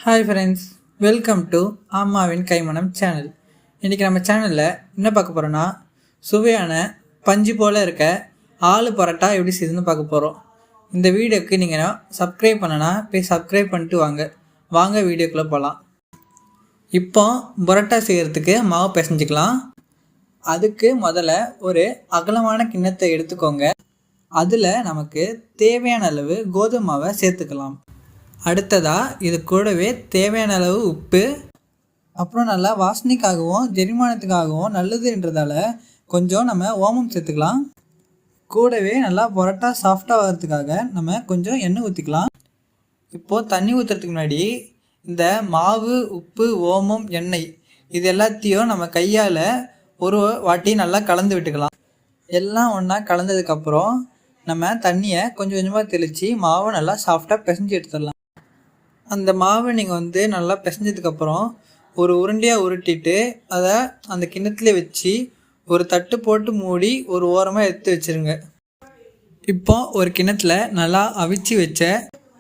Hi friends, welcome to அம்மாவின் கைமணம் channel. இன்றைக்கி நம்ம சேனலில் என்ன பார்க்க போகிறோன்னா, சுவையான பஞ்சு போல் இருக்க ஆலு பரோட்டா எப்படி செய்யுதுன்னு பார்க்க போகிறோம். இந்த வீடியோக்கு நீங்கள் சப்ஸ்கிரைப் பண்ணனா போய் சப்ஸ்கிரைப் பண்ணிட்டு வாங்க வீடியோக்குள்ளே போகலாம். இப்போ பரோட்டா செய்கிறதுக்கு மாவு பிசைஞ்சிக்கலாம். அதுக்கு முதல்ல ஒரு அகலமான கிண்ணத்தை எடுத்துக்கோங்க. அதில் நமக்கு தேவையான அளவு கோதுமை மாவை சேர்த்துக்கலாம். அடுத்ததாக இது கூடவே தேவையான அளவு உப்பு, அப்புறம் நல்லா வாசனைக்காகவும் ஜெரிமானத்துக்காகவும் நல்லதுன்றதால கொஞ்சம் நம்ம ஓமம் சேர்த்துக்கலாம். கூடவே நல்லா பரோட்டா சாஃப்டாக வர்றதுக்காக நம்ம கொஞ்சம் எண்ணெய் ஊற்றிக்கலாம். இப்போது தண்ணி ஊற்றுறதுக்கு முன்னாடி இந்த மாவு, உப்பு, ஓமம், எண்ணெய் இது எல்லாத்தையும் நம்ம கையால் ஒரு வாட்டி நல்லா கலந்து விட்டுக்கலாம். எல்லாம் ஒன்றா கலந்ததுக்கப்புறம் நம்ம தண்ணியை கொஞ்சம் கொஞ்சமாக தெளித்து மாவை நல்லா சாஃப்டாக பிசைஞ்சு எடுத்துடலாம். அந்த மாவை நீங்கள் நல்லா பிசைஞ்சதுக்கப்புறம் ஒரு உருண்டையாக உருட்டிட்டு அதை அந்த கிண்ணத்தில் வச்சு ஒரு தட்டு போட்டு மூடி ஒரு ஓரமாக எடுத்து வச்சுருங்க. இப்போ ஒரு கிண்ணத்தில் நல்லா அவிச்சு வச்ச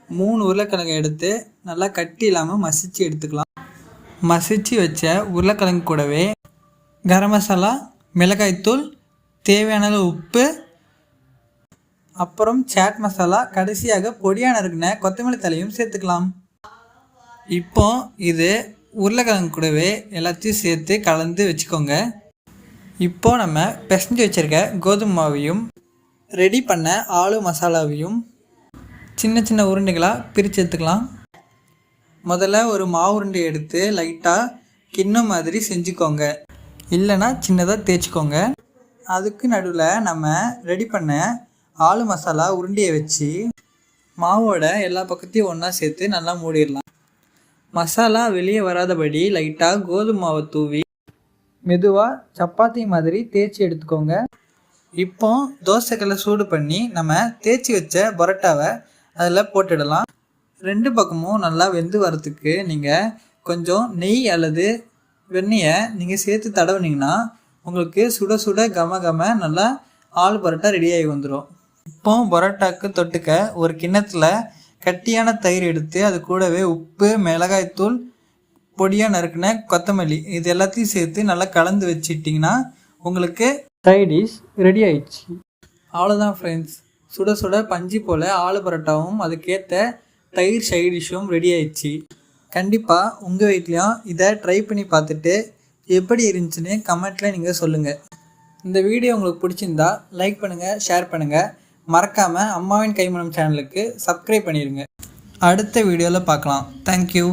3 உருளைக்கிழங்கு எடுத்து நல்லா கட்டி இல்லாமல் மசிச்சு எடுத்துக்கலாம். மசிச்சு வச்ச உருளைக்கிழங்கு கூடவே கரம் மசாலா, மிளகாய்த்தூள், தேவையான உப்பு, அப்புறம் சாட் மசாலா, கடைசியாக பொடியாக நறுக்கின கொத்தமல்லி தலையும் சேர்த்துக்கலாம். இப்போ இது உருளைக்கிழங்கு கூடவே எல்லாத்தையும் சேர்த்து கலந்து வச்சுக்கோங்க. இப்போ நம்ம பிசைஞ்சு வச்சுருக்க கோதுமை மாவையும் ரெடி பண்ண ஆலு மசாலாவையும் சின்ன சின்ன உருண்டைகளாக பிரித்து எடுத்துக்கலாம். முதல்ல ஒரு மாவு உருண்டை எடுத்து லைட்டாக கிண்ணம் மாதிரி செஞ்சுக்கோங்க, இல்லைன்னா சின்னதாக தேய்ச்சிக்கோங்க. அதுக்கு நடுவில் நம்ம ரெடி பண்ண ஆலு மசாலா உருண்டையை வச்சு மாவோட எல்லா பக்கத்தையும் ஒன்றா சேர்த்து நல்லா மூடிடலாம். மசாலா வெளியே வராதபடி லைட்டாக கோதுமை மாவை தூவி மெதுவாக சப்பாத்தி மாதிரி தேய்ச்சி எடுத்துக்கோங்க. இப்போ தோசைக்கல்லை சூடு பண்ணி நம்ம தேய்ச்சி வச்ச பரோட்டாவை அதில் போட்டுடலாம். 2 பக்கமும் நல்லா வெந்து வரத்துக்கு நீங்கள் கொஞ்சம் நெய் அல்லது வெண்ணெயை நீங்கள் சேர்த்து தடவுனீங்கன்னா உங்களுக்கு சுட சுட கம நல்லா ஆலு பரோட்டா ரெடியாகி வந்துடும். இப்போ பரோட்டாவுக்கு தொட்டுக்க ஒரு கிண்ணத்தில் கட்டியான தயிர் எடுத்து அது கூடவே உப்பு, மிளகாய்த்தூள், பொடியாக நறுக்கின கொத்தமல்லி இது எல்லாத்தையும் சேர்த்து நல்லா கலந்து வச்சிட்டிங்கன்னா உங்களுக்கு சைடிஷ் ரெடி ஆயிடுச்சு. அவ்வளோதான் ஃப்ரெண்ட்ஸ், சுட சுட பஞ்சு போல் ஆலு பரோட்டாவும் அதுக்கேற்ற தயிர் சைடிஷும் ரெடி ஆயிடுச்சு. கண்டிப்பாக உங்கள் வீட்லேயும் இதை ட்ரை பண்ணி பார்த்துட்டு எப்படி இருந்துச்சுன்னு கமெண்ட்டில் நீங்கள் சொல்லுங்கள். இந்த வீடியோ உங்களுக்கு பிடிச்சிருந்தா லைக் பண்ணுங்கள், ஷேர் பண்ணுங்கள். மறக்காமல் அம்மாவின் கைமணம் சேனலுக்கு சப்ஸ்கிரைப் பண்ணிடுங்க. அடுத்த வீடியோவில் பார்க்கலாம். தேங்க்யூ.